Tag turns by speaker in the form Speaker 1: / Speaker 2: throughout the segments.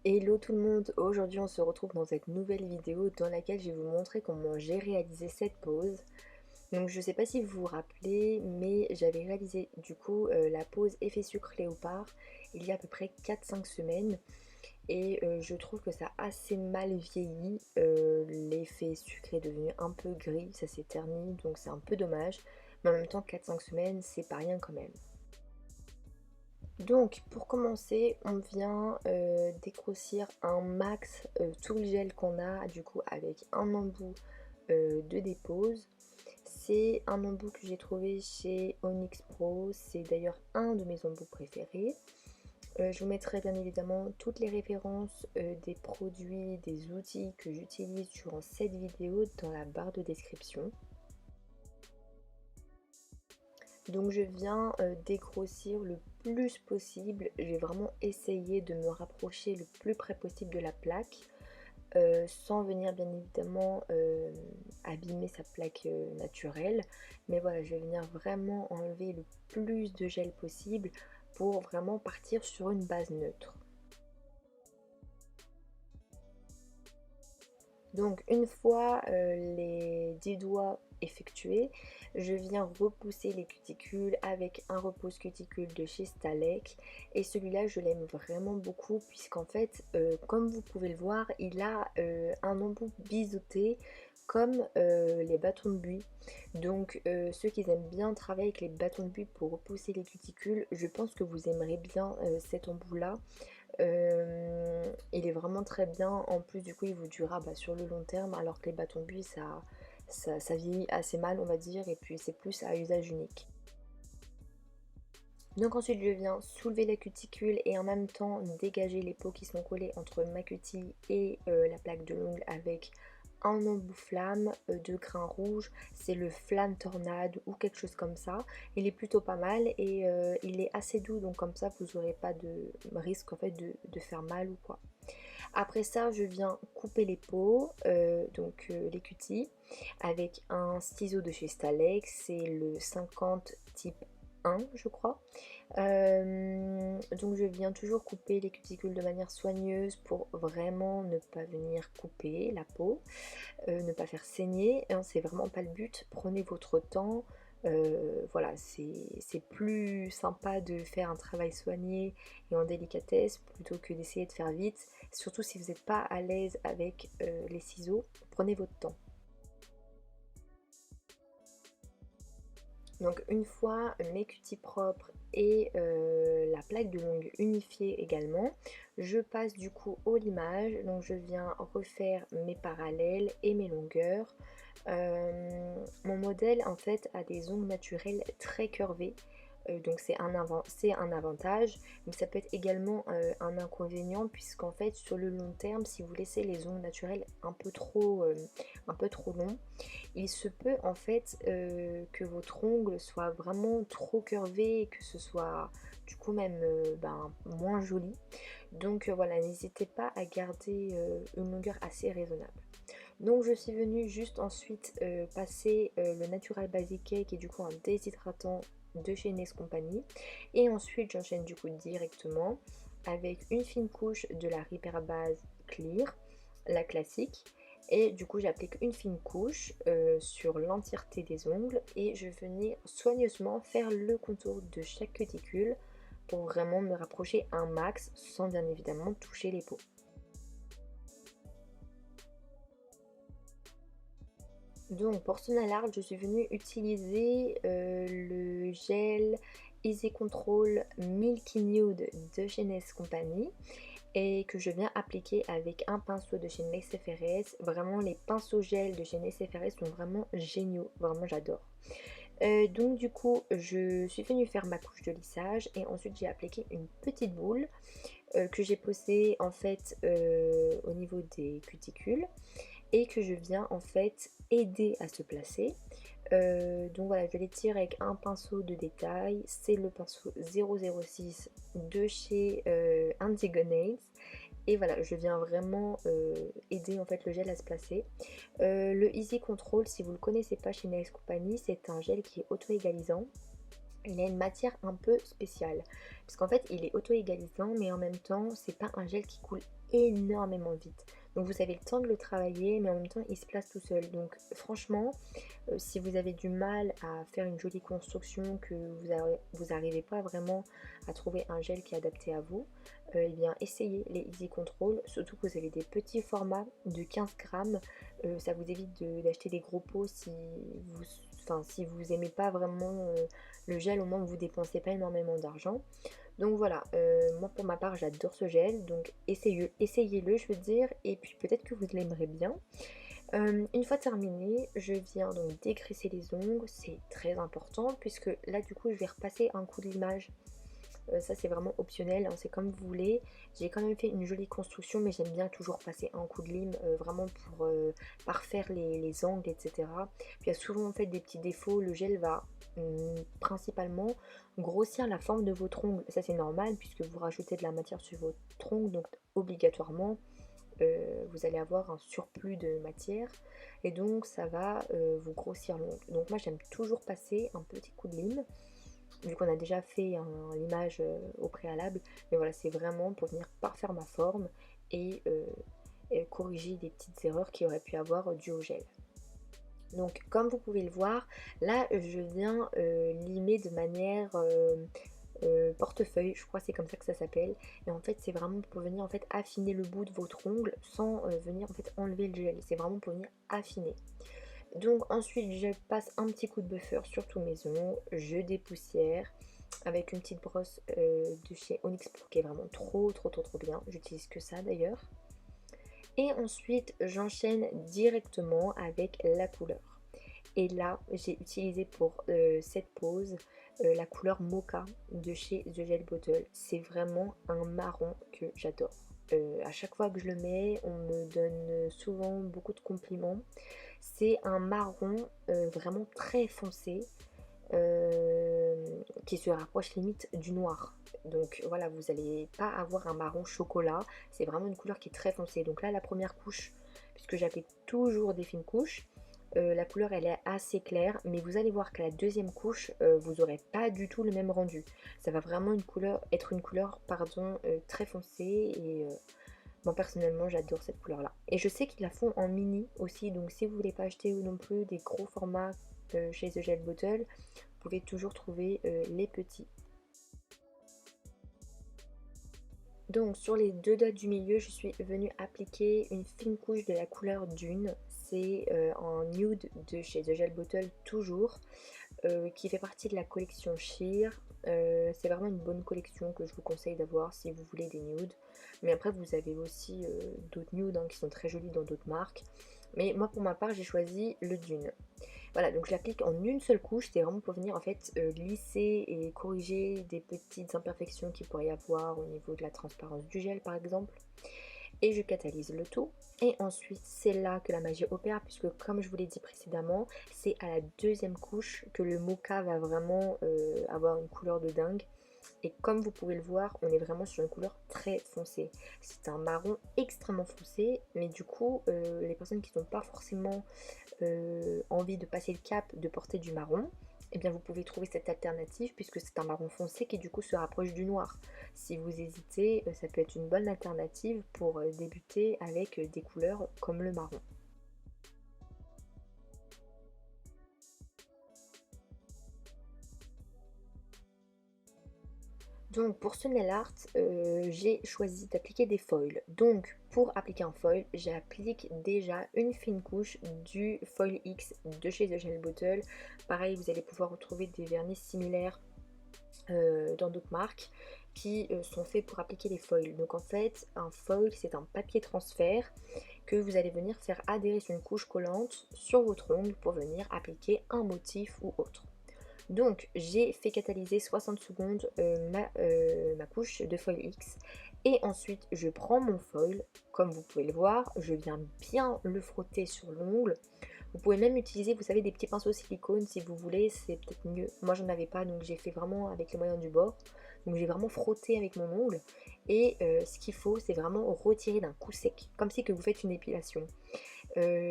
Speaker 1: Hello tout le monde, aujourd'hui on se retrouve dans cette nouvelle vidéo dans laquelle je vais vous montrer comment j'ai réalisé cette pose. Donc je sais pas si vous vous rappelez, mais j'avais réalisé du coup la pose effet sucre léopard il y a à peu près 4-5 semaines et je trouve que ça a assez mal vieilli. L'effet sucre est devenu un peu gris, ça s'est terni, donc c'est un peu dommage, mais en même temps 4-5 semaines c'est pas rien quand même. Donc pour commencer, on vient dégrossir un max tout le gel qu'on a du coup avec un embout de dépose. C'est un embout que j'ai trouvé chez Onyx Pro, c'est d'ailleurs un de mes embouts préférés. Je vous mettrai bien évidemment toutes les références des produits, des outils que j'utilise durant cette vidéo dans la barre de description. Donc je viens dégrossir le plus possible, j'ai vraiment essayé de me rapprocher le plus près possible de la plaque sans venir bien évidemment abîmer sa plaque naturelle, mais voilà, je vais venir vraiment enlever le plus de gel possible pour vraiment partir sur une base neutre. Donc une fois les 10 doigts effectués, je viens repousser les cuticules avec un repousse cuticule de chez Stalek, et celui-là je l'aime vraiment beaucoup puisqu'en fait comme vous pouvez le voir, il a un embout biseauté comme les bâtons de buis. Donc ceux qui aiment bien travailler avec les bâtons de buis pour repousser les cuticules, je pense que vous aimerez bien cet embout là. Il est vraiment très bien, en plus du coup il vous durera sur le long terme, alors que les bâtons de buis ça vieillit assez mal on va dire, et puis c'est plus à usage unique. Donc ensuite je viens soulever la cuticule et en même temps dégager les peaux qui sont collées entre ma cutie et la plaque de l'ongle avec un embout flamme de grain rouge. C'est le Flamme Tornade ou quelque chose comme ça. Il est plutôt pas mal et il est assez doux, donc comme ça vous n'aurez pas de risque en fait de faire mal ou quoi. Après ça je viens couper les peaux, donc les cuties, avec un ciseau de chez Stalex, c'est le 50 type 1 je crois. Donc je viens toujours couper les cuticules de manière soigneuse pour vraiment ne pas venir couper la peau, ne pas faire saigner, hein, c'est vraiment pas le but, prenez votre temps. Voilà, c'est plus sympa de faire un travail soigné et en délicatesse plutôt que d'essayer de faire vite, surtout si vous n'êtes pas à l'aise avec les ciseaux, prenez votre temps. Donc une fois mes cutis propres et la plaque de l'ongle unifiée également, je passe du coup au limage. Donc je viens refaire mes parallèles et mes longueurs. Mon modèle en fait a des ongles naturels très curvés. Donc c'est un avantage, mais ça peut être également un inconvénient, puisqu'en fait sur le long terme, si vous laissez les ongles naturels un peu trop longs, il se peut en fait que votre ongle soit vraiment trop curvé et que ce soit du coup même moins joli. Donc voilà, n'hésitez pas à garder une longueur assez raisonnable. Donc je suis venue juste ensuite passer le Natural Basic Cake, qui est du coup un déshydratant de chez Nes Company. Et ensuite j'enchaîne du coup directement avec une fine couche de la Repair Base Clear, la classique. Et du coup j'applique une fine couche sur l'entièreté des ongles et je venais soigneusement faire le contour de chaque cuticule pour vraiment me rapprocher un max sans bien évidemment toucher les peaux. Donc pour ce nail art, je suis venue utiliser le gel Easy Control Milky Nude de chez Nes Company et que je viens appliquer avec un pinceau de chez Ness FRS. Vraiment les pinceaux gel de chez Ness FRS sont vraiment géniaux, vraiment j'adore. Donc du coup je suis venue faire ma couche de lissage et ensuite j'ai appliqué une petite boule que j'ai posée en fait au niveau des cuticules et que je viens en fait aider à se placer. Donc voilà, je l'étire avec un pinceau de détail, c'est le pinceau 006 de chez Antigone. Et voilà, je viens vraiment aider en fait le gel à se placer. Le Easy Control, si vous ne le connaissez pas chez Nails Company, c'est un gel qui est auto-égalisant. Il a une matière un peu spéciale, parce qu'en fait il est auto-égalisant, mais en même temps c'est pas un gel qui coule énormément vite. Donc vous avez le temps de le travailler, mais en même temps il se place tout seul. Donc franchement, si vous avez du mal à faire une jolie construction, que vous n'arrivez pas vraiment à trouver un gel qui est adapté à vous, eh bien essayez les Easy Control, surtout que vous avez des petits formats de 15 grammes. Ça vous évite d'acheter des gros pots vous, si vous aimez pas vraiment le gel, au moins vous dépensez pas énormément d'argent. Donc voilà, moi pour ma part j'adore ce gel, donc essayez-le je veux dire, et puis peut-être que vous l'aimerez bien. Une fois terminé, je viens donc dégraisser les ongles, c'est très important puisque là du coup je vais repasser un coup de limage. Ça c'est vraiment optionnel, hein, c'est comme vous voulez. J'ai quand même fait une jolie construction, mais j'aime bien toujours passer un coup de lime vraiment pour parfaire les angles, etc. Puis il y a souvent en fait des petits défauts, le gel va principalement grossir la forme de votre ongle. Ça c'est normal puisque vous rajoutez de la matière sur votre ongle, donc obligatoirement vous allez avoir un surplus de matière et donc ça va vous grossir l'ongle. Donc moi j'aime toujours passer un petit coup de lime vu qu'on a déjà fait un limage au préalable, mais voilà, c'est vraiment pour venir parfaire ma forme et corriger des petites erreurs qui auraient pu avoir dû au gel. Donc comme vous pouvez le voir, là je viens limer de manière portefeuille, je crois que c'est comme ça que ça s'appelle. Et en fait c'est vraiment pour venir en fait affiner le bout de votre ongle sans venir en fait enlever le gel. C'est vraiment pour venir affiner. Donc ensuite je passe un petit coup de buffer sur tous mes ongles, je dépoussière avec une petite brosse de chez Onyx Pro qui est vraiment trop bien. J'utilise que ça d'ailleurs. Et ensuite j'enchaîne directement avec la couleur. Et là j'ai utilisé pour cette pose la couleur Mocha de chez The Gel Bottle. C'est vraiment un marron que j'adore. À chaque fois que je le mets, on me donne souvent beaucoup de compliments. C'est un marron vraiment très foncé qui se rapproche limite du noir. Donc voilà, vous n'allez pas avoir un marron chocolat. C'est vraiment une couleur qui est très foncée. Donc là, la première couche, puisque j'applique toujours des fines couches, la couleur elle est assez claire, mais vous allez voir que la deuxième couche, vous n'aurez pas du tout le même rendu. Ça va vraiment être une couleur pardon, très foncée et moi personnellement j'adore cette couleur là. Et je sais qu'ils la font en mini aussi, donc si vous voulez pas acheter non plus des gros formats chez The Gel Bottle, vous pouvez toujours trouver les petits. Donc sur les deux doigts du milieu, je suis venue appliquer une fine couche de la couleur Dune. C'est en nude de chez The Gel Bottle toujours, qui fait partie de la collection Sheer. C'est vraiment une bonne collection que je vous conseille d'avoir si vous voulez des nudes. Mais après vous avez aussi d'autres nudes qui sont très jolis dans d'autres marques. Mais moi pour ma part j'ai choisi le Dune. Voilà, donc je l'applique en une seule couche, c'est vraiment pour venir en fait lisser et corriger des petites imperfections qu'il pourrait y avoir au niveau de la transparence du gel par exemple. Et je catalyse le tout. Et ensuite c'est là que la magie opère, puisque comme je vous l'ai dit précédemment, c'est à la deuxième couche que le mocha va vraiment avoir une couleur de dingue. Et comme vous pouvez le voir, on est vraiment sur une couleur très foncée. C'est un marron extrêmement foncé, mais du coup, les personnes qui n'ont pas forcément envie de passer le cap de porter du marron, eh bien vous pouvez trouver cette alternative puisque c'est un marron foncé qui du coup se rapproche du noir. Si vous hésitez, ça peut être une bonne alternative pour débuter avec des couleurs comme le marron. Donc pour ce nail art, j'ai choisi d'appliquer des foils. Donc pour appliquer un foil, j'applique déjà une fine couche du foil X de chez The Gel Bottle. Pareil, vous allez pouvoir retrouver des vernis similaires dans d'autres marques qui sont faits pour appliquer les foils. Donc en fait, un foil, c'est un papier transfert que vous allez venir faire adhérer sur une couche collante sur votre ongle pour venir appliquer un motif ou autre. Donc j'ai fait catalyser 60 secondes ma couche de foil X et ensuite je prends mon foil, comme vous pouvez le voir, je viens bien le frotter sur l'ongle. Vous pouvez même utiliser, vous savez, des petits pinceaux silicone si vous voulez, c'est peut-être mieux. Moi j'en avais pas, donc j'ai fait vraiment avec les moyens du bord. Donc j'ai vraiment frotté avec mon ongle et ce qu'il faut c'est vraiment retirer d'un coup sec, comme si que vous faites une épilation.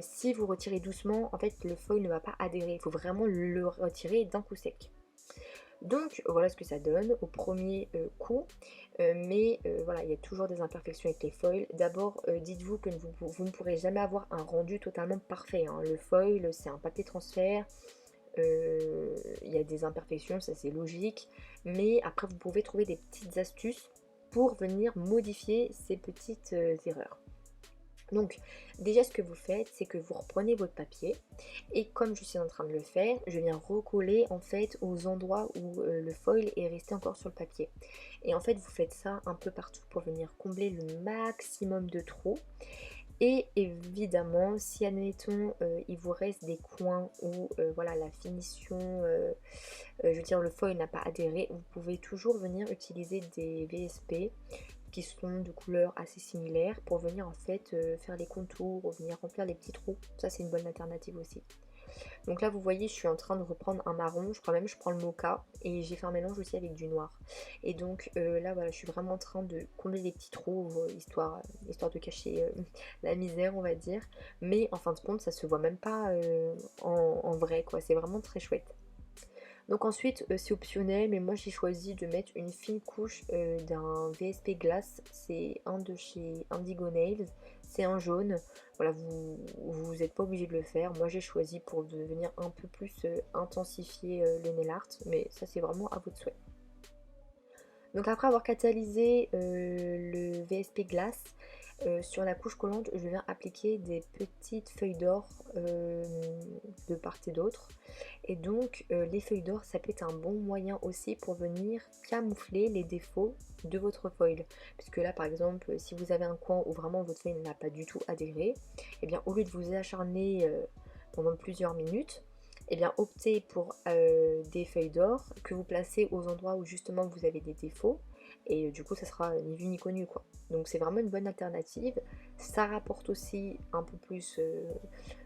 Speaker 1: Si vous retirez doucement, en fait le foil ne va pas adhérer, il faut vraiment le retirer d'un coup sec. Donc voilà ce que ça donne au premier coup. Voilà, il y a toujours des imperfections avec les foils. D'abord, dites-vous que vous ne pourrez jamais avoir un rendu totalement parfait, hein. Le foil, c'est un papier transfert. Il y a des imperfections, ça c'est logique. Mais après, vous pouvez trouver des petites astuces pour venir modifier ces petites erreurs. Donc déjà ce que vous faites, c'est que vous reprenez votre papier et comme je suis en train de le faire, je viens recoller en fait aux endroits où le foil est resté encore sur le papier. Et en fait vous faites ça un peu partout pour venir combler le maximum de trous. Et évidemment, si admettons il vous reste des coins où voilà la finition, je veux dire le foil n'a pas adhéré, vous pouvez toujours venir utiliser des VSP qui sont de couleurs assez similaires pour venir en fait faire les contours ou venir remplir les petits trous. Ça c'est une bonne alternative aussi. Donc là vous voyez je suis en train de reprendre un marron, je crois même que je prends le mocha et j'ai fait un mélange aussi avec du noir. Et donc là voilà je suis vraiment en train de combler les petits trous histoire de cacher la misère on va dire. Mais en fin de compte ça se voit même pas en vrai quoi, c'est vraiment très chouette. Donc ensuite c'est optionnel mais moi j'ai choisi de mettre une fine couche d'un VSP Glass, c'est un de chez Indigo Nails, c'est un jaune, voilà vous n'êtes pas obligé de le faire, moi j'ai choisi pour devenir un peu plus intensifier le nail art mais ça c'est vraiment à votre souhait. Donc après avoir catalysé le VSP Glass, sur la couche collante, je viens appliquer des petites feuilles d'or de part et d'autre. Et donc les feuilles d'or, ça peut être un bon moyen aussi pour venir camoufler les défauts de votre foil. Puisque là par exemple, si vous avez un coin où vraiment votre foil n'a pas du tout adhéré, et bien au lieu de vous acharner pendant plusieurs minutes, et bien optez pour des feuilles d'or que vous placez aux endroits où justement vous avez des défauts. Et du coup ça sera ni vu ni connu quoi. Donc c'est vraiment une bonne alternative. Ça rapporte aussi un peu plus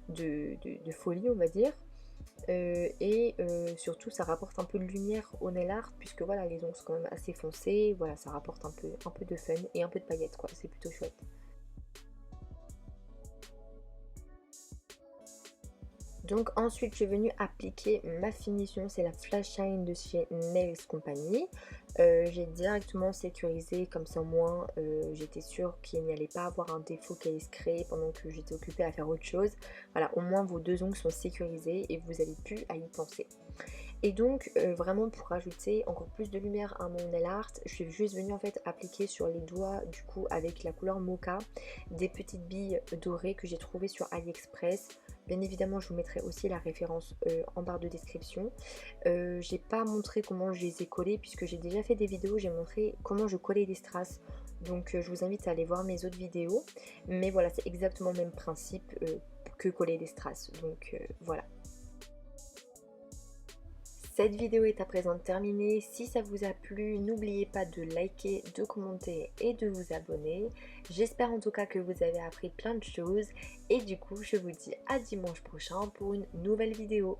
Speaker 1: de folie on va dire. Surtout ça rapporte un peu de lumière au nail art puisque voilà les ongles sont quand même assez foncés. Voilà ça rapporte un peu de fun et un peu de paillettes quoi. C'est plutôt chouette. Donc ensuite je suis venue appliquer ma finition, c'est la Flash Shine de chez Nails Company. J'ai directement sécurisé, comme ça au moins j'étais sûre qu'il n'y allait pas avoir un défaut qui allait se créer pendant que j'étais occupée à faire autre chose. Voilà, au moins vos deux ongles sont sécurisés et vous n'avez plus à y penser. Et donc vraiment pour rajouter encore plus de lumière à mon nail art, je suis juste venue en fait appliquer sur les doigts du coup avec la couleur mocha des petites billes dorées que j'ai trouvées sur AliExpress. Bien évidemment je vous mettrai aussi la référence en barre de description. J'ai pas montré comment je les ai collées puisque j'ai déjà fait des vidéos, j'ai montré comment je collais des strass. Donc je vous invite à aller voir mes autres vidéos. Mais voilà c'est exactement le même principe que coller des strass. Donc voilà. Cette vidéo est à présent terminée. Si ça vous a plu, n'oubliez pas de liker, de commenter et de vous abonner. J'espère en tout cas que vous avez appris plein de choses. Et du coup, je vous dis à dimanche prochain pour une nouvelle vidéo.